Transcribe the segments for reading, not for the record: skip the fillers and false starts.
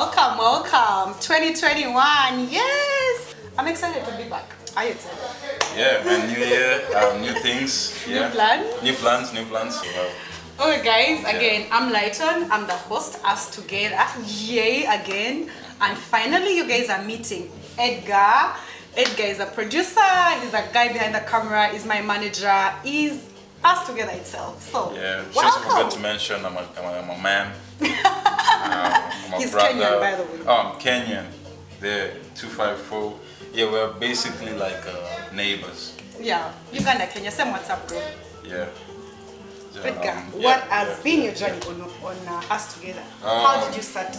welcome, welcome. 2021, yes! I'm excited to be back. Are you excited? Yeah, man, new year, new things. Yeah. New plans? New plans. Okay guys, again, I'm Lyton. I'm the host, us together. Yay, again. And finally, you guys are meeting Edgar. Edgar is a producer, he's the guy behind the camera, he's my manager, he's us together itself. So, yeah, welcome. just forgot to mention I'm a man. I'm a He's brother. Kenyan, by the way. Oh, I'm Kenyan. They're 254. Yeah, we're basically like neighbors. Yeah, Uganda, Kenya, same what's up, bro. Yeah. Edgar, what has been your journey on us together? How did you start?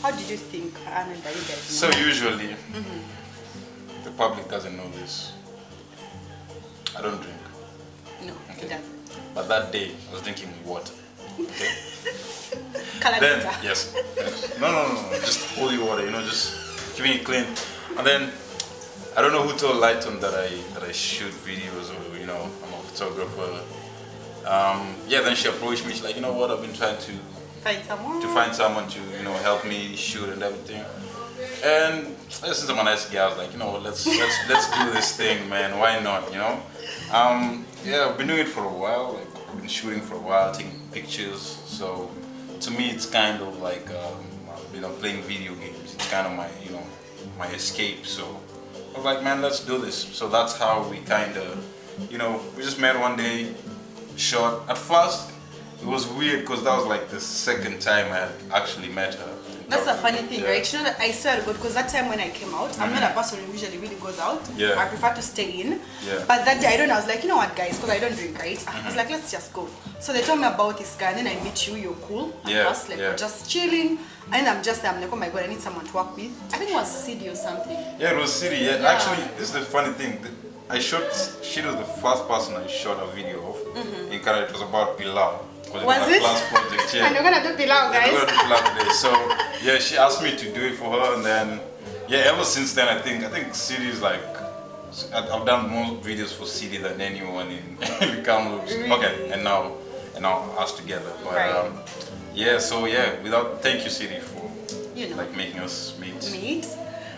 How did you think Anna and you guys? So usually, the public doesn't know this. I don't drink. No, it doesn't. But that day, I was drinking water. Okay? Then, yes. No. Just holy water, just keeping it clean. And then, I don't know who told Lyton that I shoot videos or, I'm a photographer. Yeah, then she approached me. She's like, you know what, I've been trying to find someone to, help me shoot and everything. And since I'm a nice guy, I was like, you know what, let's do this thing, man. Why not, Yeah, I've been doing it for a while. Like, I've been shooting for a while, taking pictures. So to me, it's kind of like, playing video games. It's kind of my, my escape. So I was like, man, let's do this. So that's how we kind of, we just met one day, shot. At first, it was weird because that was like the second time I had actually met her. That's a funny thing, right? You know that I swear to God, because that time when I came out, I'm not a person who usually really goes out. Yeah. I prefer to stay in. Yeah. But that day, I don't know, I was like, you know what, guys, because I don't drink, right? I was like, let's just go. So they told me about this guy, and then I meet you, you're cool. At first, like, we're just chilling. And I'm like, oh my God, I need someone to work with. I think it was CD or something. Yeah, it was CD. Yeah. Actually, this is the funny thing. She was the first person I shot a video of. In Canada, it was about pillawo. Was it? Last project, yeah. And you're gonna do pillawo, guys. We're gonna do pillawo today. So yeah, she asked me to do it for her, and then ever since then I think CD is like I've done more videos for CD than anyone in the Kamloops. Really? Okay, and now us together. But thank you CD for like making us meet.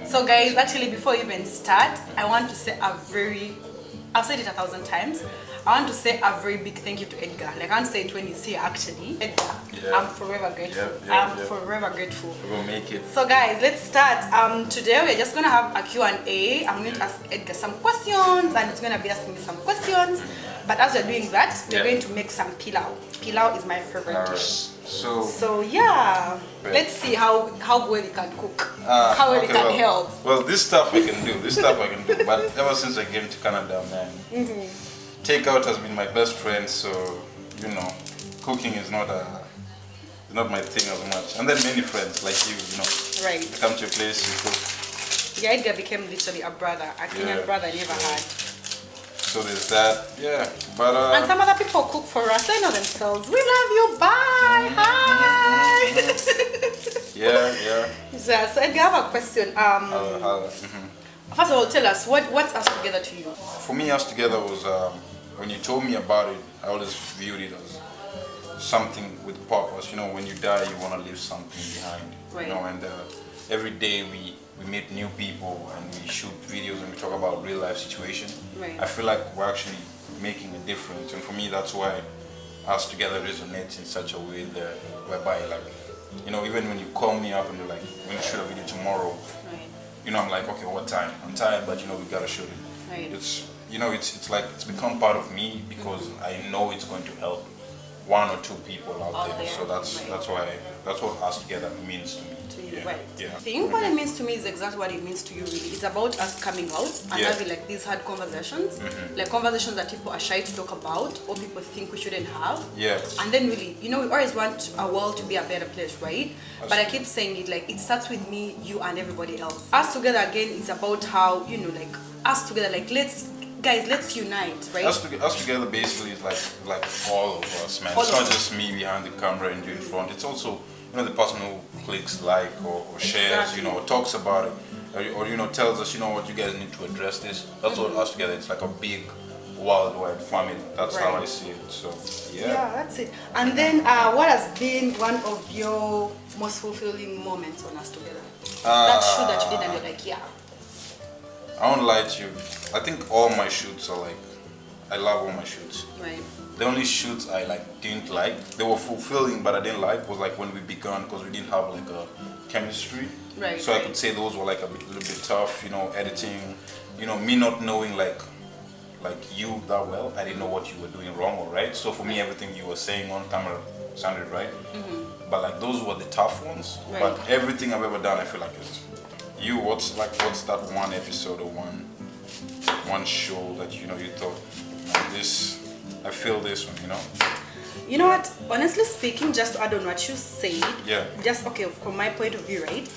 So guys, actually before we even start, I want to say I've said it 1,000 times. I want to say a very big thank you to Edgar. Like I want to say it when he's here actually. Edgar, I'm forever grateful. I'm forever grateful. We will make it. So guys, let's start. Today we're just gonna have a Q&A. I'm going to ask Edgar some questions and he's gonna be asking me some questions. But as we're doing that, we're going to make some pillawo. Pillawo is my favorite dish. So yeah, let's see how well he can cook, how well he can help. Well, this stuff I can do. But ever since I came to Canada, man, takeout has been my best friend. So cooking is not my thing as much. And then many friends like you, right? I come to your place, you cook. Yeah, Edgar became literally a brother, a Kenyan brother I never had. So there's that, but and some other people cook for us. They know themselves. We love you. Bye. Hi. Yeah. So Edgar, I have a question. First of all, tell us what's Us Together to you? For me, Us Together was when you told me about it. I always viewed it as something with purpose. When you die, you want to leave something behind. Right. And every day we meet new people and we shoot videos and we talk about real life situations. Right. I feel like we're actually making a difference, and for me that's why Us Together resonates in such a way that whereby even when you call me up and you're like, we're gonna shoot a video tomorrow, I'm like, okay, what time? I'm tired, but we gotta shoot it. Right. It's like it's become part of me because I know it's going to help one or two people out there. So that's what Us Together means to me. Right. I think what it means to me is exactly what it means to you really. It's about us coming out and having like these hard conversations. Like conversations that people are shy to talk about or people think we shouldn't have. Yeah. And then really, we always want our world to be a better place, right? But I keep saying it, like it starts with me, you and everybody else. Us Together again is about how, like us together, like let's unite, right? Us Together basically is like all of us, man. It's not just me behind the camera and you in front. It's also the person who clicks like or shares, or talks about it, or tells us, what you guys need to address this. That's what Us Together. It's like a big worldwide family. That's how I see it. So yeah, that's it. And then what has been one of your most fulfilling moments on Us Together? That shoot that you did and you're like, yeah. I won't lie to you. I think all my shoots are like, I love all my shoots. Right. The only shoots I like didn't like, they were fulfilling but I didn't like, was like when we began, because we didn't have like a chemistry. Right. So I could say those were like a little bit tough, you know, editing, you know, me not knowing like you that well. I didn't know what you were doing wrong or right. So for me, everything you were saying on camera sounded right. But like those were the tough ones. Right. But everything I've ever done, I feel like is you. What's that one episode or one show that you thought like, this? I feel this one, you know. You know what? Honestly speaking, just to add on what you said, just okay, from my point of view, right?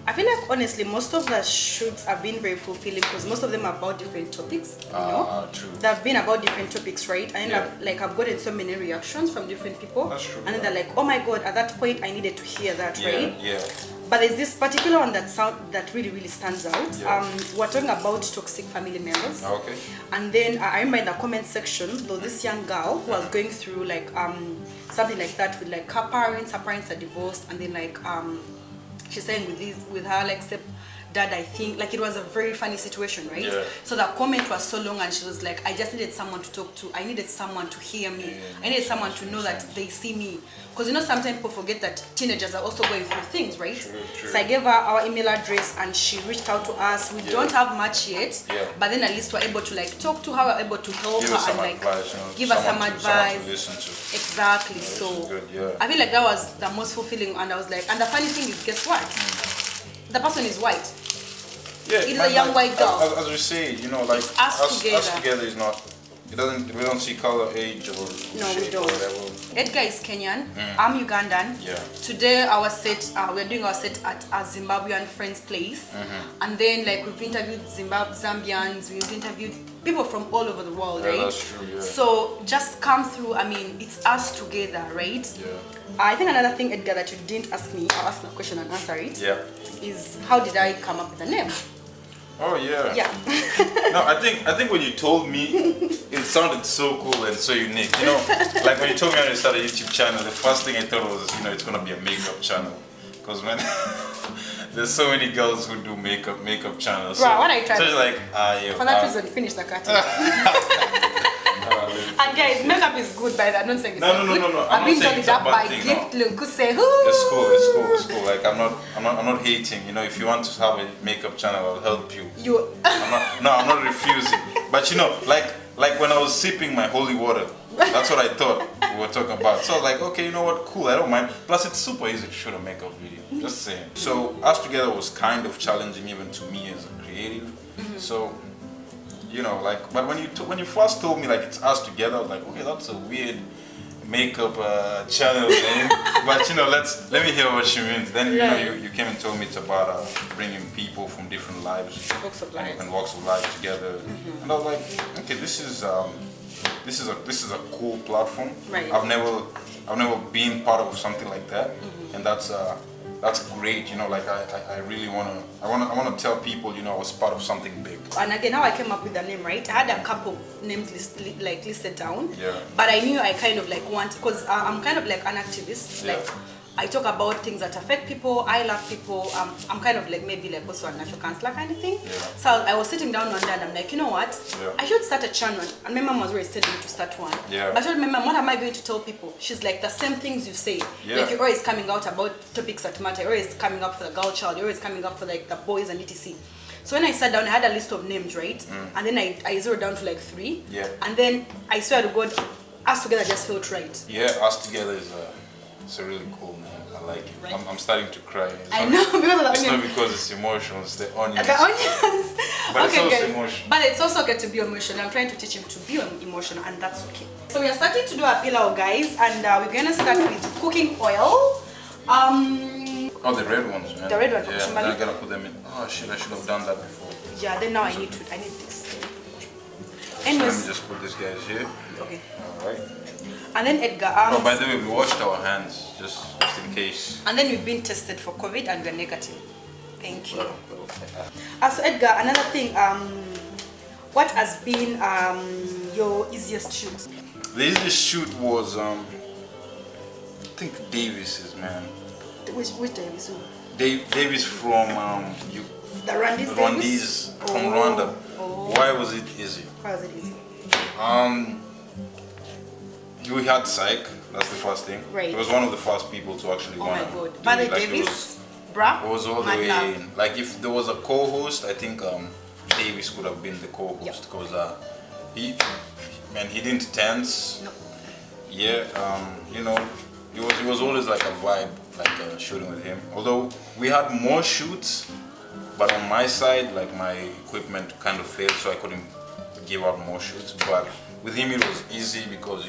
I feel like honestly, most of the shoots have been very fulfilling because most of them are about different topics. You know, true. They've been about different topics, right? And I've gotten so many reactions from different people. That's true. And then they're like, "Oh my God!" At that point, I needed to hear that, right? Yeah. But there's this particular one that really stands out. We're talking about toxic family members. Okay. And then I remember in the comment section, there was this young girl who was going through like something like that with like her parents are divorced, and then like she's saying with her like stepdad, I think, like it was a very funny situation, right? Yeah. So the comment was so long and she was like, I just needed someone to talk to. I needed someone to hear me. I needed someone to know that they see me. Because you know, sometimes people forget that teenagers are also going through things, right? True. So I gave her our email address and she reached out to us. We don't have much yet, but then at least we're able to like talk to her, we're able to help her and like advice, give her some advice. To listen to. Exactly. Yeah, so good, I feel like that was the most fulfilling, and I was like, and the funny thing is, guess what? The person is white. Yeah, it is a young white girl. As we say, you know, like it's us together is not. We don't see color, age, or shape or whatever. Edgar is Kenyan. I'm Ugandan. Yeah. Today our set, we're doing our set at a Zimbabwean friend's place, and then like we've interviewed Zambians, we've interviewed people from all over the world, right? That's true. Yeah. So just come through. I mean, it's us together, right? Yeah. I think another thing, Edgar, that you didn't ask me, I'll ask my question and answer it. Yeah. Is how did I come up with the name? Oh yeah. Yeah. No, I think when you told me, it sounded so cool and so unique. You know, like when you told me I wanted to start a YouTube channel, the first thing I thought was, it's gonna be a makeup channel, because man, there's so many girls who do makeup channels. Bro, what I tried. So it's like, for that reason, finish the cutting. And guys, makeup is good, by that. I'm not saying it's not good. No. I've been told it up by thing, Gift no. Lunkuse. It's cool. Like I'm not hating. You know, if you want to have a makeup channel, I'll help you. I'm not refusing. But you know, like when I was sipping my holy water, that's what I thought we were talking about. So I was like, okay, you know what? Cool, I don't mind. Plus, it's super easy to shoot a makeup video. Just saying. So Us Together was kind of challenging even to me as a creative. So. You know, like, but when you first told me like it's Us Together, I was like, okay, that's a weird makeup channel name. But you know, let me hear what she means. Then you came and told me it's about bringing people from different lives, walks of life, and walks of life together. And I was like, okay, this is a cool platform. Right. I've never been part of something like that, and that's great, you know. Like I really wanna tell people, I was part of something big. And again, how I came up with the name, right? I had a couple of names listed down. Yeah. But I knew I kind of like want, because I'm kind of like an activist. Like I talk about things that affect people. I love people. I'm kind of like maybe like also a natural counselor kind of thing. Yeah. So I was sitting down one day and I'm like, you know what? Yeah. I should start a channel. And my mom was always telling me to start one. Yeah. I told my mom, what am I going to tell people? She's like, the same things you say. Yeah. Like you're always coming out about topics that matter. You're always coming up for the girl child. You're always coming up for like the boys and etc. So when I sat down, I had a list of names, right? And then I zeroed down to like 3. Yeah. And then I swear to God, Us Together just felt right. Yeah, Us Together it's a really cool name. I like it. Right. I'm starting to cry. I know, because of the It's onion. not because it's emotional, it's the onions. The onions. But okay, it's also guys. emotional. But it's also okay to be emotional. I'm trying to teach him to be emotional, and that's okay. So we are starting to do a pillawo, guys, and we're gonna start with cooking oil. Oh, the red ones, man. The red ones. Yeah, then I gotta put them in. Oh shit, I should have done that before. Yeah, then now I need this. So Anyways, let me just put these guys here. Okay. Alright. And then Edgar. Oh, by the way, we washed our hands just in case. And then we've been tested for COVID and we're negative. Thank you. So Edgar, another thing, what has been your easiest shoot? The easiest shoot was I think Davis's, man. Which Davis? Davis from The Rwandese Davis? From Rwanda. Oh. Why was it easy? Why was it easy? We had Psych. That's the first thing. Right. He was one of the first people to actually Oh go my on. god. But the Davis, bruh, It was all the mad way love. in. Like if there was a co-host, I think Davis could have been the co-host Yep. because he didn't tense. No. Yeah, you know, it was always like a vibe, like shooting with him. Although we had more shoots, but on my side, like my equipment kind of failed, so I couldn't give out more shoots. But with him, it was easy because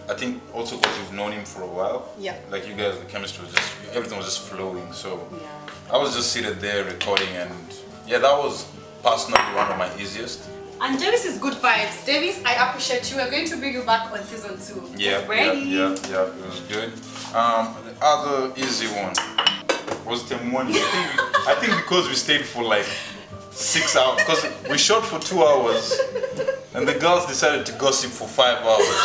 I think also because you've known him for a while. Yeah. Like you guys, the chemistry was everything was just flowing. So Yeah. I was just seated there recording, and yeah, that was personally one of my easiest. And Davis is good vibes. Davis, I appreciate you. We're going to bring you back on season 2. Yeah, Ready? yeah, it was good. The other easy one was Temwani. I think because we stayed for like 6 hours, because we shot for 2 hours, and the girls decided to gossip for 5 hours.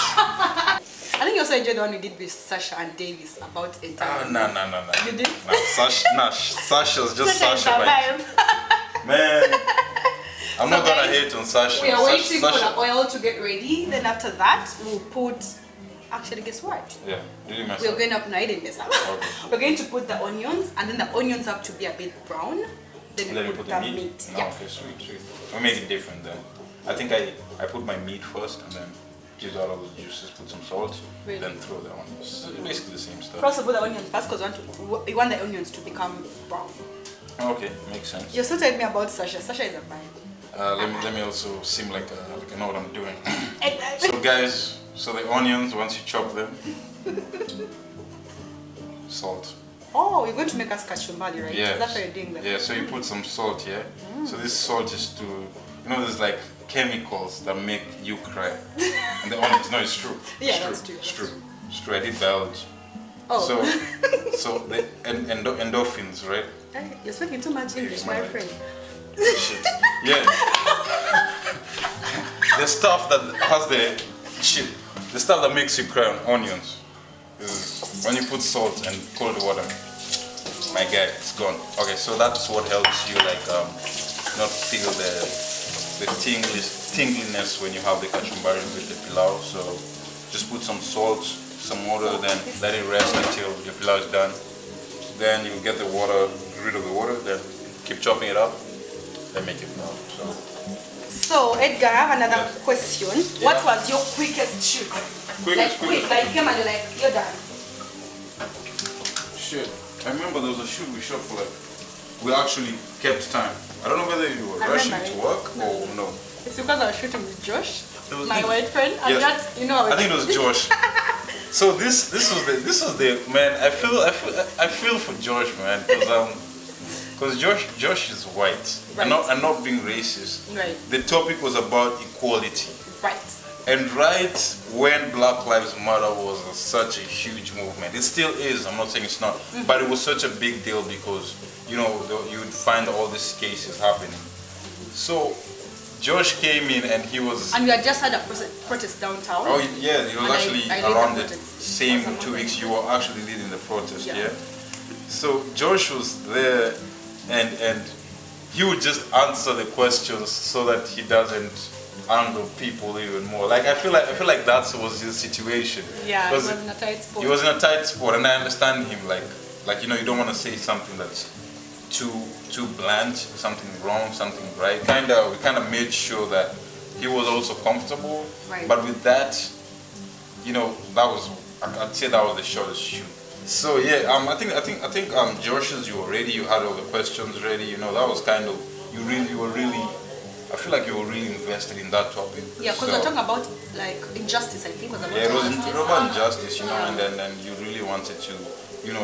I think you also enjoyed the one we did with Sasha and Davis about entire. No. You did? Sasha's just Sasha. Is Like, vibe. man, I'm So not gonna guys, hate on Sasha. We are waiting for Sasha. the oil to get ready. Then after that, we'll put. Actually, guess what? Yeah, did you mess We're up? going up. No, I didn't mess up. Okay. We're going to put the onions, and then the onions have to be a bit brown. Then Then we you put put the the meat? meat. No, Yeah. okay, sweet. We'll make it different then. I think I put my meat first and then give out all the juices, put some salt, Really? then throw the onions. So it's basically the same stuff. First, we put the onions first because we want the onions to become brown. Okay, makes sense. You also told me about Sasha. Sasha is a vibe. Let me also seem like I know what I'm doing. Exactly. So guys, the onions, once you chop them, salt. Oh, you're going to make us kachumbari, right? Yeah. That's why you're doing that. Yeah, so you put some salt here. So this salt is to, there's like chemicals that make you cry. And the onions, no, it's true. Yeah, It's that's true. true, It's that's true. It's true. I did biology. Oh. So the endorphins, right? You're speaking too much English, my Right. friend. Shit. Yeah. The stuff that has the stuff that makes you cry on onions is when you put salt and cold water. My guy, it's gone. Okay, so that's what helps you not feel the tingliness when you have the kachumbari with the pilau. So just put some salt, some water, then let it rest until your pilau is done. Then you get the water, rid of the water, then keep chopping it up, then make it pilau. So, Edgar, I have another Yes. question. Yeah. What was your quickest shoot? Quick, Quick. like you came and you're like, you're done. Shit. I remember there was a shoot we shot for we actually kept time. I don't know whether you were I rushing remember to it. work or no. It's because I was shooting with Josh, It was my the- white friend, and Yeah. that, you know. I think it was Josh. So this was the man. I feel for Josh, man, because Josh is white. Right. I'm not being racist. Right. The topic was about equality. Right. And right when Black Lives Matter was such a huge movement, it still is, I'm not saying it's not, but it was such a big deal because, you'd find all these cases happening. So Josh came in and he was, And we had just had a protest downtown. oh yeah, he was And actually I led the around the protest. same Awesome. 2 weeks you were actually leading the protest, Yeah. yeah? So Josh was there and he would just answer the questions so that he doesn't angle people even more. Like I feel like that was his situation. Yeah, it was Because in a tight spot. he was in a tight spot, and I understand him. Like you don't want to say something that's too blunt, something wrong, something right. We kind of made sure that he was also comfortable. Right. But with that, I'd say that was the shortest shoot. So yeah, I think Josh's, you were ready. You had all the questions ready. That was kind of you were really. I feel like you were really invested in that topic. Yeah, because we're talking about like injustice, I think was about Yeah, it was injustice. about injustice, Yeah. and then you really wanted to,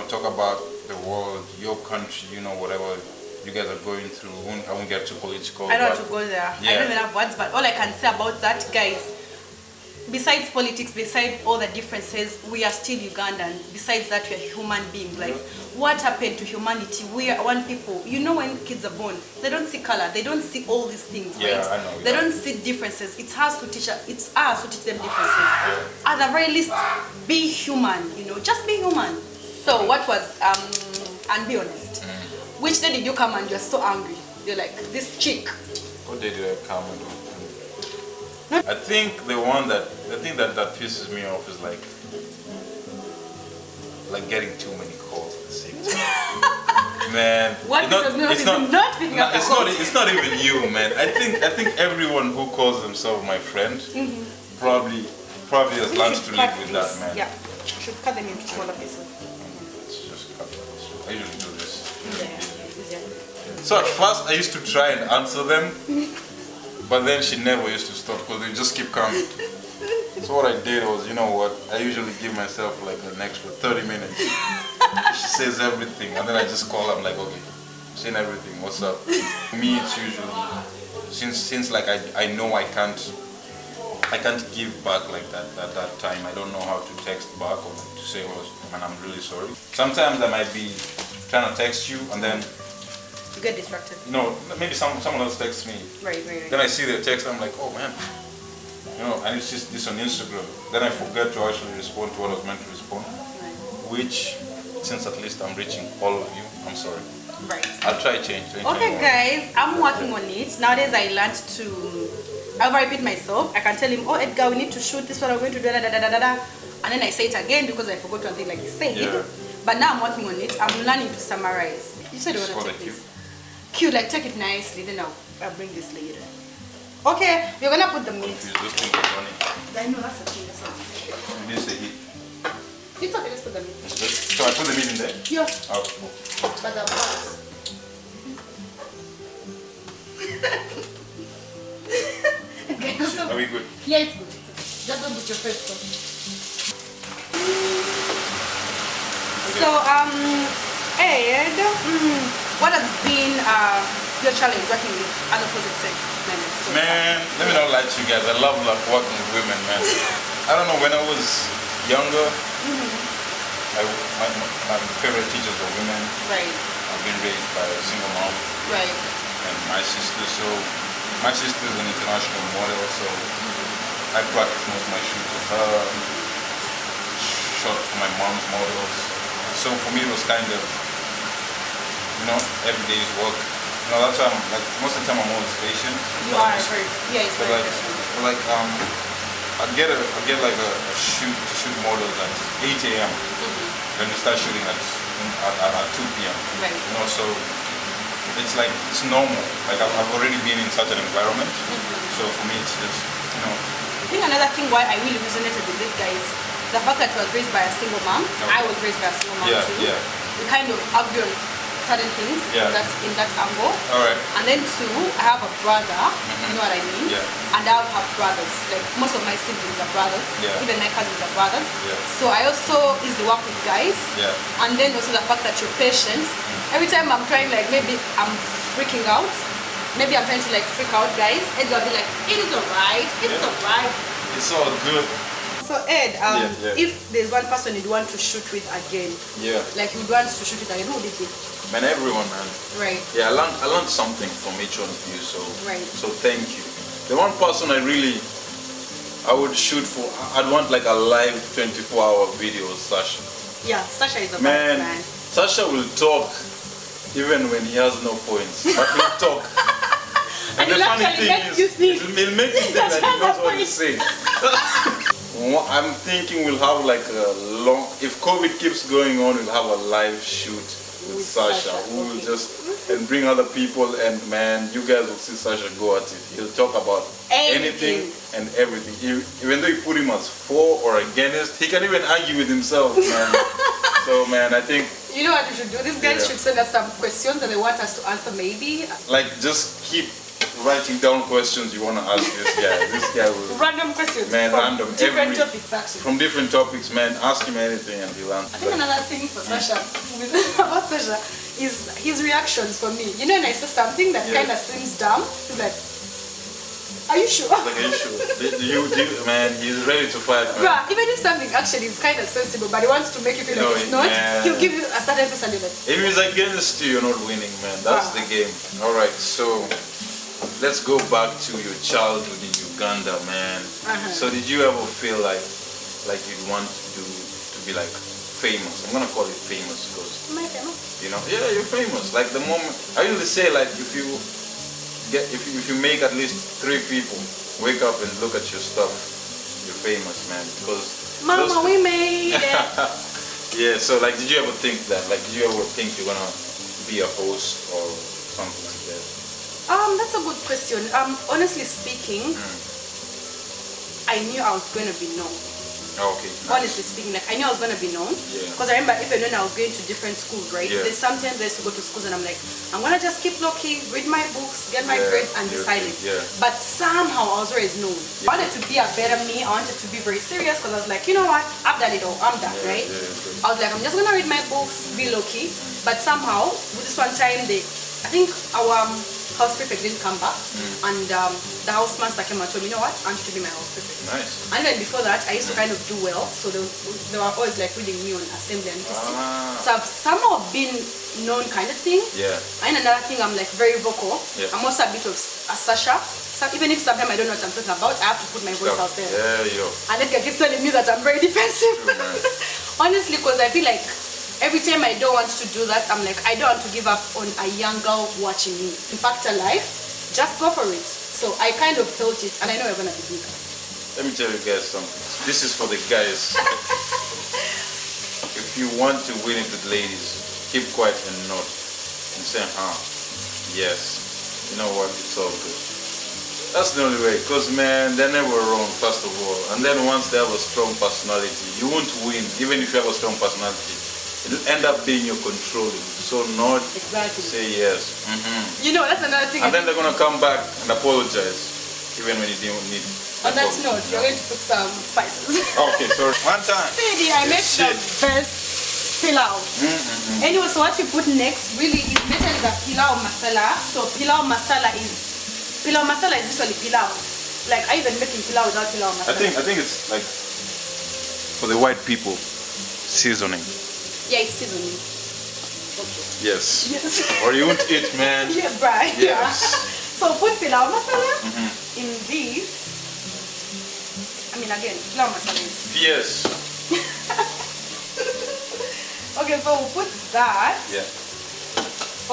talk about the world, your country, whatever you guys are going through. I won't get too political. I don't but want to go there. I yeah. don't even have words, but all I can say about that, guys, besides politics, besides all the differences, we are still Ugandan. Besides that, we are human beings. Like, what happened to humanity? We are one people. You know, when kids are born, they don't see color, they don't see all these things, right? Yeah, I know. They don't see differences. It's us to teach them differences. At the very least, be human. You know, just be human. So, what was and be honest. Which day did you come and you're so angry? You're like, this chick. What day did I come and I think the thing that pisses me off is like getting too many calls at the same time. Man, it's not even you, man. I think everyone who calls themselves my friend probably has learned to live with that, man. Yeah, should cut them into smaller pieces. Let's just cut this. I usually do this. Yeah. So at first I used to try and answer them. But then she never used to stop because they just keep coming. So what I did was, you know what, I usually give myself like an extra 30 minutes. She says everything and then I just call her, I'm like, okay, saying everything, what's up? For me it's usually, since like I know I can't give back like that at that time. I don't know how to text back or to say, oh man, I'm really sorry. Sometimes I might be trying to text you and then you get distracted. You know, maybe someone else texts me. Right. Then I see their text, I'm like, oh man, you know, I need to see this on Instagram. Then I forget to actually respond to what I was meant to respond. Right. Which, since at least I'm reaching all of you, I'm sorry. Right. I'll try change. Okay guys, I'm working on it. Nowadays I learned to, I'll repeat myself. I can tell him, oh Edgar, we need to shoot this, what I'm going to do, and then I say it again because I forgot one thing like you said. Yeah. But now I'm working on it. I'm learning to summarize. You said you want to take this. Cute, like take it nicely, then I'll bring this later. Okay, we're gonna put the meat. Those things are running. I know that's the thing, that's all. You didn't say heat. It's okay, let's put the meat. So I put the meat in there? Yeah. Oh, cool. But the box. Okay, so, are we good? yeah, it's good. Just don't put your face on. So, Ed, what has been your challenge working with opposite sex men? Man, let me not lie to you guys. I love working with women, man. I don't know, when I was younger, my favorite teachers were women. Right. I've been raised by a single mom. Right. And my sister's an international model, so I practice most of my shoots with her, shot for my mom's models. So for me it was kind of, you know, every day's work. You know, that's why I'm like, most of the time I'm always patient. You are very, yeah, it's very I get like a shoot to shoot models at 8 a.m. Then we start shooting at 2 p.m. Right. You know, so it's like, it's normal. Like I've already been in such an environment. So for me it's you know. I think another thing why I really resonated with this guy is the fact that I was raised by a single mom. Okay. I was raised by a single mom too. Yeah. We kind of argue on certain things in that angle. Alright. And then two, I have a brother, you know what I mean? Yeah. And I have brothers. Like most of my siblings are brothers. Yeah. Even my cousins are brothers. Yeah. So I also easily work with guys. Yeah. And then also the fact that you're patient. Every time I'm trying, like maybe I'm freaking out. Maybe I'm trying to like freak out guys. Edgar will be like, it is alright, it's alright. It's all good. So Ed, if there's one person you'd want to shoot with again, like you'd want to shoot with again, who would it be? Man, everyone, man. Right. Yeah, I learned something from each one of you, so so thank you. The one person I would shoot for, I'd want like a live 24-hour video of Sasha. Yeah, Sasha is a man. Man. Sasha will talk even when he has no points, but he'll talk. And the funny thing is, it'll make you think that he knows what he's saying. I'm thinking we'll have like a long, if COVID keeps going on, we'll have a live shoot with Sasha, who will just, and bring other people, and man, you guys will see Sasha go at it. He'll talk about anything and everything. Even though you put him as for or against, he can even argue with himself, man. So man, I think, you know what we should do? These guys should send us some questions that they want us to answer maybe. Like just keep writing down questions you want to ask this guy. This guy will... Random questions. Man, from random. Different topics actually. From different topics, man. Ask him anything and he'll answer. I think another thing for Sasha, about Sasha, is his reactions for me. You know when I say something that kind of seems dumb, he's like, Are you sure? Like, are you sure? Man, he's ready to fight, man. Bruh, even if something actually is kind of sensible, but he wants to make you feel like it's not, he'll give you a certain percentage. If he's against you, you're not winning, man. That's the game. Alright, so let's go back to your childhood in Uganda, man. So did you ever feel like you'd want to be like famous? I'm gonna call it famous because Am I famous? you know, yeah, you're famous. Like the moment I usually say, like if you make at least 3 people wake up and look at your stuff, you're famous, man. Because Mama, we made it. yeah. So like, did you ever think that? Like, did you ever think you're gonna be a host or something like that? That's a good question. Honestly speaking, I knew I was gonna be known. Okay. Nice. Honestly speaking, like I knew I was gonna be known. Because I remember even when I was going to different schools, right? There's sometimes I used to go to schools and I'm like, I'm gonna just keep low-key, read my books, get my grades, and be silent. But somehow I was always known. I wanted to be a better me. I wanted to be very serious because I was like, you know what? I've done it all. I'm done, right? I was like, I'm just gonna read my books, be low-key. But somehow, with this one time, I think our house prefect didn't come back, and the house master came and told me, you know what, I want you to be my house prefect. Nice. And then before that, I used to kind of do well, so they were always like reading me on assembly and etc. So I've somehow been known kind of thing. And another thing, I'm like very vocal. I'm also a bit of a Sasha. So even if sometimes I don't know what I'm talking about, I have to put my voice out there. And Edgar keeps telling me that I'm very defensive. Honestly, because I feel like every time I don't want to do that, I'm like, I don't want to give up on a young girl watching me. Impact her life, just go for it. So I kind of felt it, and I know we're gonna be bigger. Let me tell you guys something. This is for the guys. If you want to win it with ladies, keep quiet and nod and say, yes. You know what? It's all good. That's the only way. Because, man, they're never wrong, first of all. And then once they have a strong personality, you won't win, even if you have a strong personality. It'll end up being your controlling. So nod, say yes. You know, that's another thing. And then they're gonna come back and apologize, even when you didn't need. On that note, you're going to put some spices. Okay, sorry. One time. See, I make the best pilau. Anyway, so what you put next really is literally the pilau masala. So pilau masala is usually pilau. Like I even making pilau without pilau masala. I think it's like for the white people, seasoning. Yeah, it's seasoning. Okay. Yes. Or you won't eat, man. Yeah, right. Yes. So put pilau masala in this. I mean, again, pilau masala is. Yes. Okay, so we'll put that. Yeah.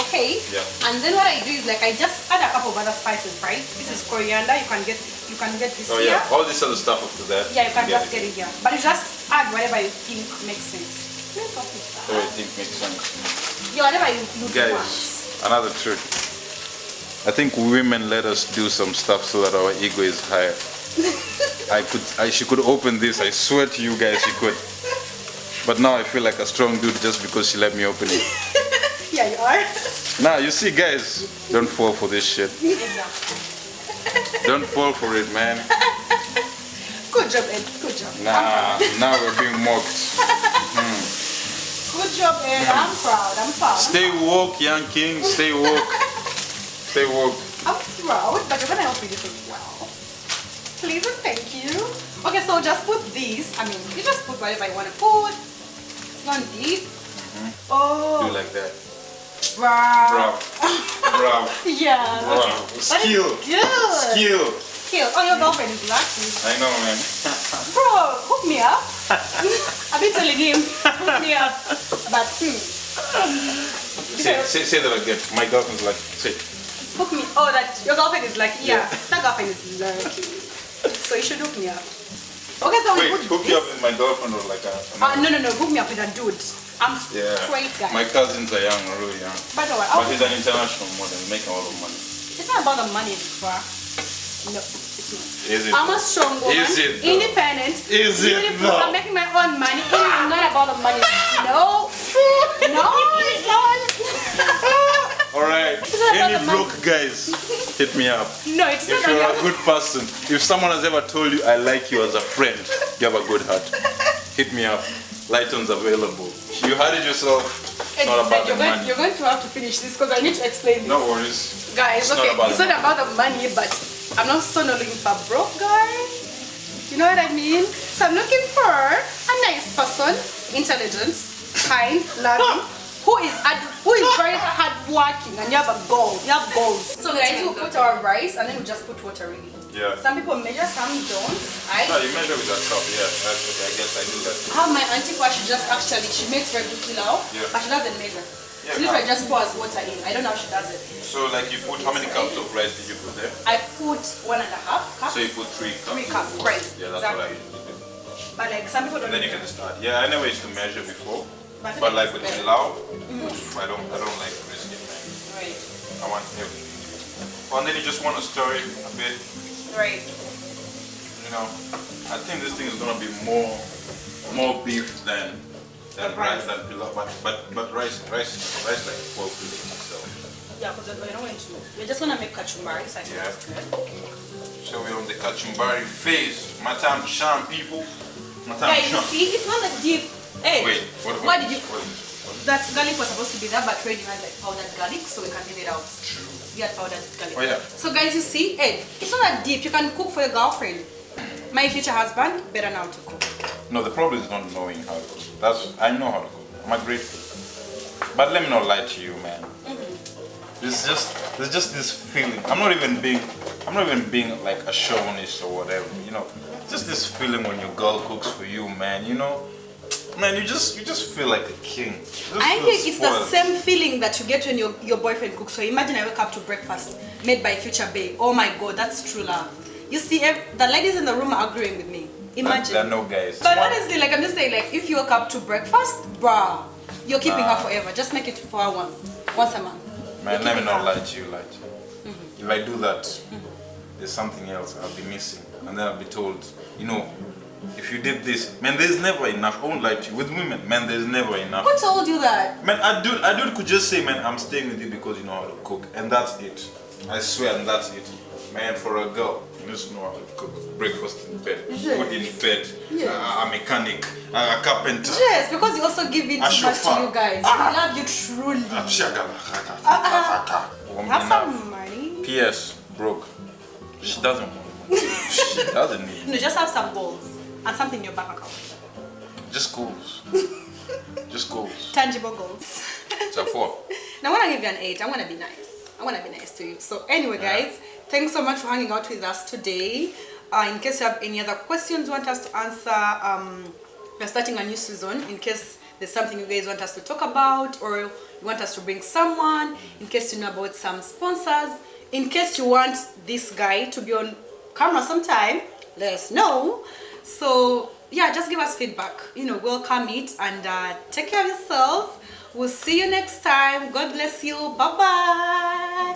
Okay. Yeah. And then what I do is like I just add a couple of other spices, right? This is coriander. You can get this here. Yeah. All this other stuff after that. Yeah, you can just get it here. But you just add whatever you think makes sense. Whatever you think makes sense. Yeah, whatever you look Guys, want. another trick. I think women let us do some stuff so that our ego is higher. She could open this. I swear to you guys, she could. But now I feel like a strong dude just because she let me open it. Yeah, you are. Nah, you see, guys, don't fall for this shit. Don't fall for it, man. Good job, Ed. Good job. Nah, now we're being mocked. Good job, Ed. I'm proud. I'm proud. Stay woke, young king. Stay woke. Stay woke. I'm proud, but you're gonna help me this as well. Please and thank you. Okay, so just put these. I mean, you just put whatever you want to put. It's not deep. Oh. Do like that. Wow. Bravo. Yeah. Bravo. Okay. Skill. Good. Skill. Oh, your girlfriend is lucky. I know, man. Bro, hook me up. I've been telling him, hook me up. But, Say that again. My girlfriend's like, say. Hook me. Oh, that your girlfriend is like, yeah. That girlfriend is lucky. So you should hook me up. Okay, so wait, we put hook you up with my girlfriend or like a... no. Hook me up with a dude. I'm straight guy. My cousins are young, really young. By the way, but he's an international model, making a lot of money. It's not about the money, bro. No, it's not. Is it? I'm a strong woman. Is it? Independent. Is it? Beautiful. I'm making my own money. It is not about the money. No. No, it's not. Alright. Any broke guys, hit me up. No, it's not. If you're a good person, if someone has ever told you I like you as a friend, you have a good heart. Hit me up. Lyton's available. You had it yourself. It's not about the money. You're going to have to finish this because I need to explain this. No worries. Guys, okay, it's not about the money, but I'm not looking for a broke guy. You know what I mean? So I'm looking for a nice person, intelligent, kind, loving, who is very hardworking, and you have a goal. You have goals. So guys, we'll put our rice and then we just put water in it. Yeah. Some people measure, some don't. No, you measure with a cup. Yeah. Okay, I guess I do that. I have my auntie where she makes very good pilau, but she doesn't measure. Yeah, she literally just pours water in. I don't know how she does it. So like you put, how many cups of rice did you put there? I put 1.5 cups. So you put 3 cups. 3 cups, right. Yeah, that's exactly. what I usually do. But like some people don't. And then you can start. Yeah, I know it's to measure before. But like with pilau, I don't like risking, man. Right. I want everything. And then you just want to stir it a bit. Right. You know, I think this thing is gonna be more beef than rice than pilau, but rice like 12 pieces itself. Yeah, because I don't want to. We're just gonna make kachumbari, so I think that's good. So we're on the kachumbari phase. My time to shine, people. My time Guys, to you shine. see, it's not that deep. Hey, Wait, what did you? What is this? That garlic was supposed to be there, but already had like powdered garlic, so we can leave it out. True. We had powdered garlic. Oh yeah. So guys, you see, hey, it's not that deep. You can cook for your girlfriend. My future husband better know how to cook. No, the problem is not knowing how to cook. I know how to cook. I'm a great cook. But let me not lie to you, man. There's just this feeling. I'm not even being like a chauvinist or whatever, you know. Just this feeling when your girl cooks for you, man, you know. Man, you just feel like a king. I think it's the same feeling that you get when your boyfriend cooks. So imagine I wake up to breakfast made by future babe. Oh my god, that's true love. You see, the ladies in the room are agreeing with me. Imagine. There are no guys. But honestly, like I'm just saying, like if you wake up to breakfast, bruh, you're keeping her forever. Just make it for her once a month. Man, let me not lie to you, like. If I do that, there's something else I'll be missing, and then I'll be told, you know, if you did this, man, there's never enough. I won't lie to you. With women, man, there's never enough. Who told you that? Man, a dude could just say, man, I'm staying with you because you know how to cook, and that's it. I swear, and that's it. Man, for a girl, you just know how to cook. Breakfast in bed, food in bed, a mechanic, a carpenter. Yes, because you also give it too much to you guys. We love you truly. Have some money. P.S. Broke. She doesn't want money. She doesn't need No, just have some goals and something in your bank account. Just goals. Just goals. Tangible goals. It's a 4. Now I'm gonna give you an 8. I'm gonna be nice. I wanna be nice to you. So anyway, guys, thanks so much for hanging out with us today. In case you have any other questions you want us to answer, we're starting a new season. In case there's something you guys want us to talk about, or you want us to bring someone, in case you know about some sponsors, in case you want this guy to be on camera sometime, let us know. So yeah, just give us feedback, you know, welcome it, and take care of yourself. We'll see you next time. God bless you. Bye bye.